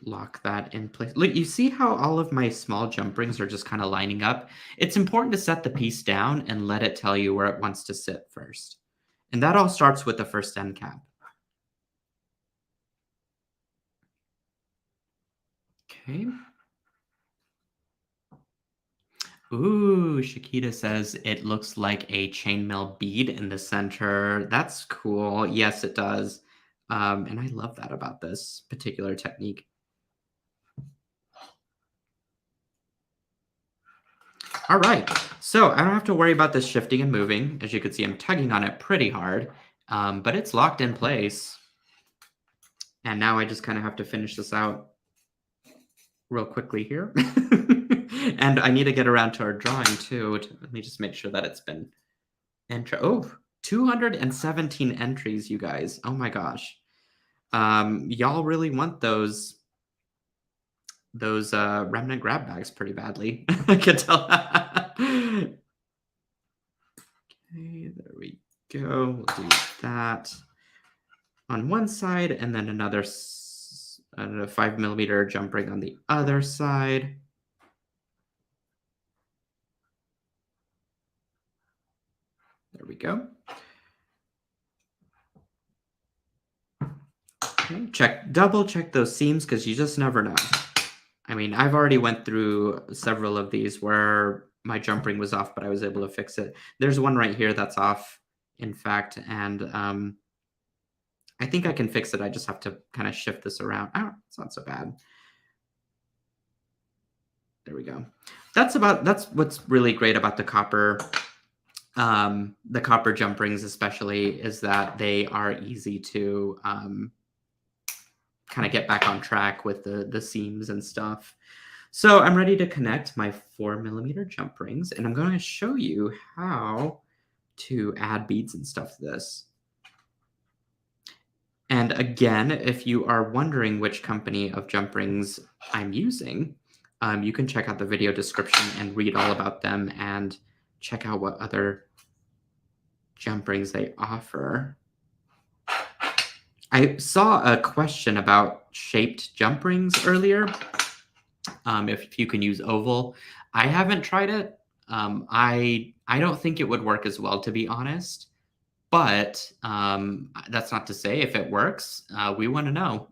A: Lock that in place. Look, you see how all of my small jump rings are just kind of lining up? It's important to set the piece down and let it tell you where it wants to sit first. And that all starts with the first end cap. Okay. Ooh, Shakita says it looks like a chainmail bead in the center. That's cool. Yes, it does. And I love that about this particular technique. All right, so I don't have to worry about this shifting and moving. As you can see, I'm tugging on it pretty hard, but it's locked in place. And now I just kind of have to finish this out real quickly here. And I need to get around to our drawing too. Let me just make sure that it's been entered. Oh, 217 entries, you guys. Oh my gosh. Y'all really want those remnant grab bags pretty badly. I can tell. Okay, there we go. We'll do that on one side and then another 5mm jump ring on the other side. There we go. Okay, double check those seams because you just never know. I mean, I've already went through several of these where my jump ring was off, but I was able to fix it. There's one right here that's off, in fact, and I think I can fix it. I just have to kind of shift this around. Oh, it's not so bad. There we go. That's what's really great about the copper jump rings, especially, is that they are easy to kind of get back on track with the seams and stuff. So I'm ready to connect my 4mm jump rings, and I'm going to show you how to add beads and stuff to this. And again, if you are wondering which company of jump rings I'm using, you can check out the video description and read all about them and check out what other jump rings they offer. I saw a question about shaped jump rings earlier. If you can use oval. I haven't tried it. I don't think it would work as well, to be honest. But that's not to say if it works, we want to know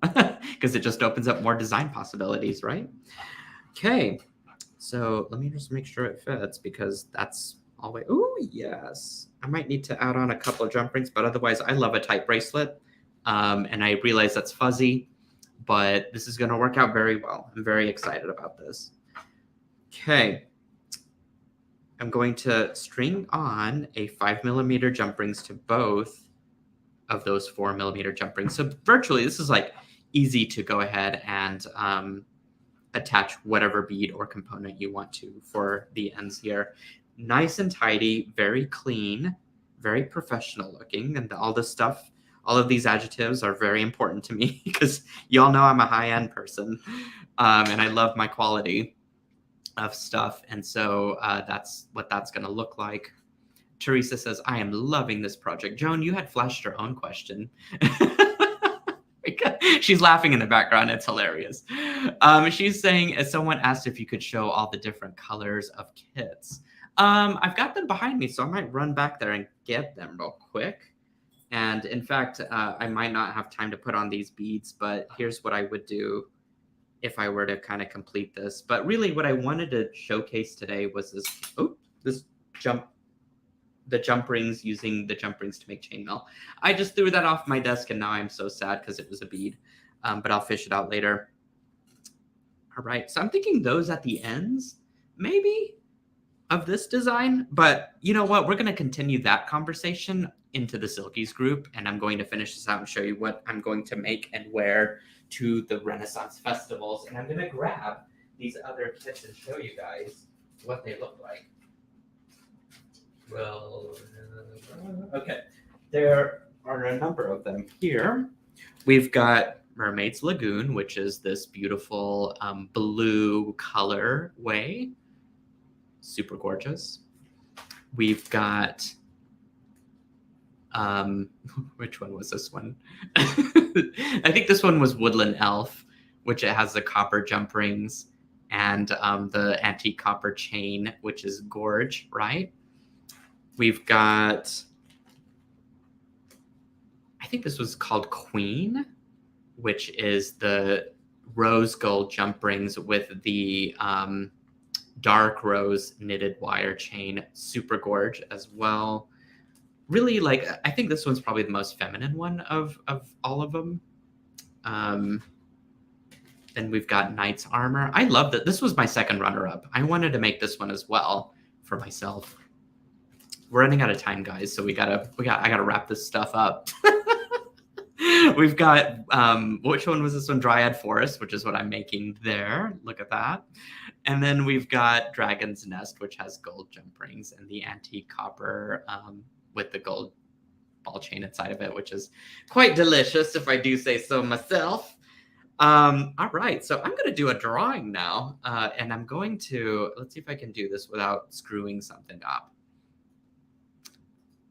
A: because it just opens up more design possibilities, right? Okay, so let me just make sure it fits because that's always. Oh yes, I might need to add on a couple of jump rings, but otherwise, I love a tight bracelet, and I realize that's fuzzy, but this is going to work out very well. I'm very excited about this. Okay. I'm going to string on a 5mm jump rings to both of those 4mm jump rings. So virtually, this is like easy to go ahead and attach whatever bead or component you want to for the ends here. Nice and tidy, very clean, very professional looking, and all this stuff. All of these adjectives are very important to me because y'all know I'm a high-end person, and I love my quality of stuff. And so that's what that's going to look like. Teresa says, I am loving this project. Joan, you had flashed your own question. She's laughing in the background. It's hilarious. She's saying, as someone asked if you could show all the different colors of kits. I've got them behind me, so I might run back there and get them real quick. And in fact, I might not have time to put on these beads, but here's what I would do if I were to kind of complete this. But really what I wanted to showcase today was the jump rings, using the jump rings to make chainmail. I just threw that off my desk and now I'm so sad because it was a bead, but I'll fish it out later. All right, so I'm thinking those at the ends, maybe, of this design, but you know what? We're going to continue that conversation into the Silkies group, and I'm going to finish this out and show you what I'm going to make and wear to the Renaissance festivals, and I'm going to grab these other kits and show you guys what they look like. Well, okay, there are a number of them here. We've got Mermaid's Lagoon, which is this beautiful blue color way. Super gorgeous. We've got which one was this one? I think this one was Woodland Elf, which it has the copper jump rings and the antique copper chain, which is gorge, right? We've got, I think this was called Queen, which is the rose gold jump rings with the dark rose knitted wire chain. Super gorge as well. Really, like, I think this one's probably the most feminine one of all of them. Then we've got Knight's Armor. I love that. This was my second runner-up. I wanted to make this one as well for myself. We're running out of time, guys, so I gotta wrap this stuff up. We've got which one was this one? Dryad Forest, which is what I'm making there. Look at that. And then we've got Dragon's Nest, which has gold jump rings, and the antique copper with the gold ball chain inside of it, which is quite delicious, if I do say so myself. All right, so I'm going to do a drawing now, and I'm going to, let's see if I can do this without screwing something up.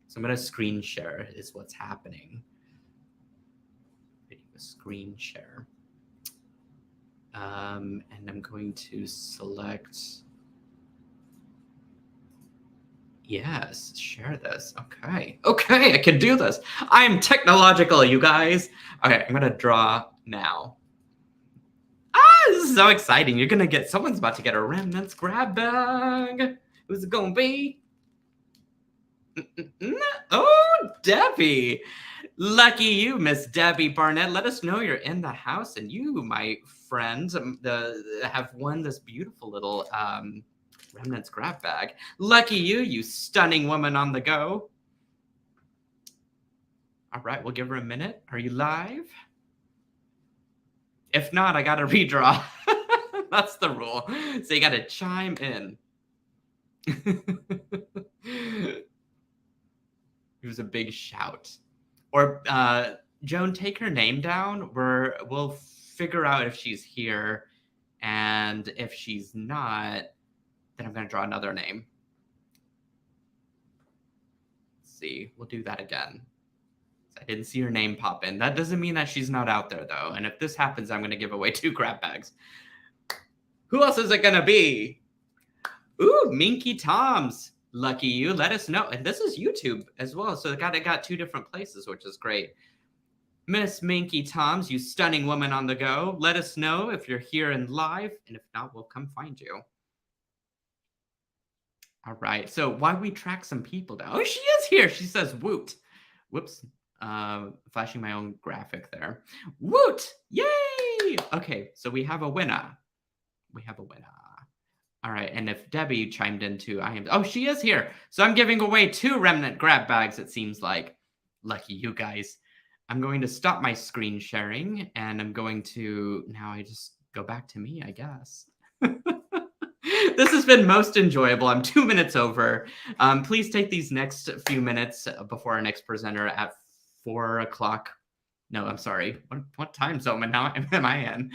A: So I'm going to screen share is what's happening. Video screen share. And I'm going to select Yes, share this. Okay. Okay, I can do this. I'm technological, you guys. Okay, I'm gonna draw now. Ah, this is so exciting. You're gonna get, someone's about to get a remnants grab bag. Who's it gonna be? Oh, Debbie. Lucky you, Miss Debbie Barnett. Let us know you're in the house, and you, my friend, have won this beautiful little remnants grab bag. Lucky you, you stunning woman on the go. All right, we'll give her a minute. Are you live? If not, I gotta redraw. That's the rule. So you gotta chime in. It was a big shout. Or Joan, take her name down. We'll figure out if she's here, and if she's not, then I'm gonna draw another name. Let's see, we'll do that again. I didn't see her name pop in. That doesn't mean that she's not out there though. And if this happens, I'm gonna give away 2 grab bags. Who else is it gonna be? Ooh, Minky Toms. Lucky you. Let us know. And this is YouTube as well, so it got 2 different places, which is great. Miss Minky Toms, you stunning woman on the go. Let us know if you're here and live, and if not, we'll come find you. All right. So why we track some people down? Oh, she is here. She says woot. Whoops. Flashing my own graphic there. Woot! Yay! Okay, so we have a winner. We have a winner. All right, and if Debbie chimed in too, oh, she is here. So I'm giving away 2 remnant grab bags, it seems like. Lucky you guys. I'm going to stop my screen sharing, and I'm going to, now I just go back to me, I guess. This has been most enjoyable. I'm 2 minutes over. Please take these next few minutes before our next presenter at 4 o'clock. No, I'm sorry. What time zone am I in?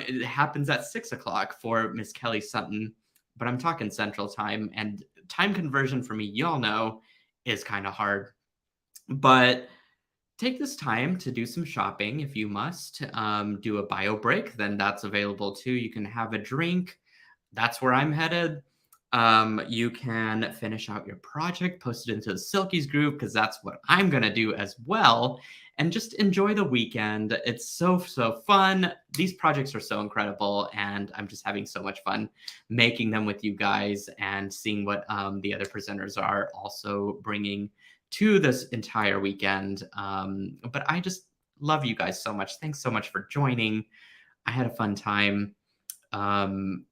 A: It happens at 6 o'clock for Miss Kelly Sutton, but I'm talking Central Time, and time conversion for me, y'all know, is kind of hard. But take this time to do some shopping if you must. Do a bio break, then that's available too. You can have a drink. That's where I'm headed. You can finish out your project, post it into the Silkies group, because that's what I'm going to do as well. And just enjoy the weekend. It's so fun. These projects are so incredible, and I'm just having so much fun making them with you guys and seeing what the other presenters are also bringing to this entire weekend. But I just love you guys so much. Thanks so much for joining. I had a fun time.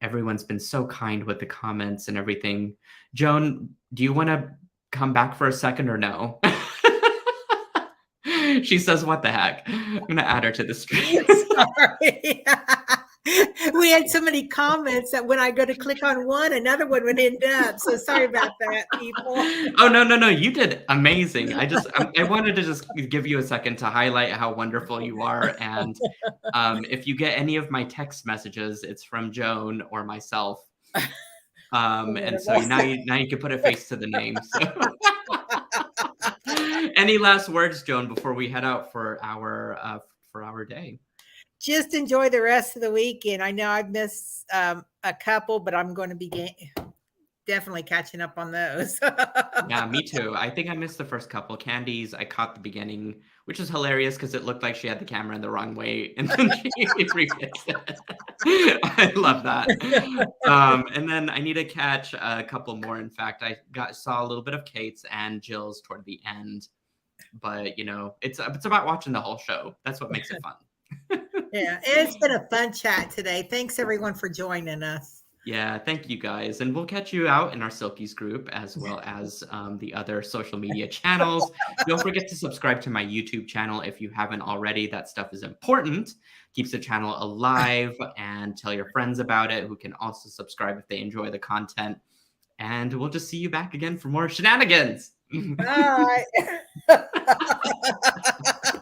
A: Everyone's been so kind with the comments and everything. Joan, do you want to come back for a second or no? She says, what the heck? I'm going to add her to the stream.
B: Sorry. We had so many comments that when I go to click on one, another one would end up. So sorry about that, people.
A: Oh, no. You did amazing. I wanted to just give you a second to highlight how wonderful you are. And if you get any of my text messages, it's from Joan or myself. And so now you can put a face to the name. So. Any last words, Joan, before we head out for our day?
B: Just enjoy the rest of the weekend. I know I've missed a couple, but I'm going to be definitely catching up on those.
A: Yeah, me too. I think I missed the first couple. Candy's, I caught the beginning, which is hilarious because it looked like she had the camera in the wrong way, and then she refixed it. I love that. And then I need to catch a couple more. In fact, I saw a little bit of Kate's and Jill's toward the end, but you know, it's about watching the whole show. That's what makes it fun.
B: Yeah, it's been a fun chat today. Thanks everyone for joining us.
A: Yeah, thank you guys. And we'll catch you out in our Silkies group as well as the other social media channels. Don't forget to subscribe to my YouTube channel if you haven't already. That stuff is important. Keeps the channel alive, and tell your friends about it who can also subscribe if they enjoy the content. And we'll just see you back again for more shenanigans.
B: All right.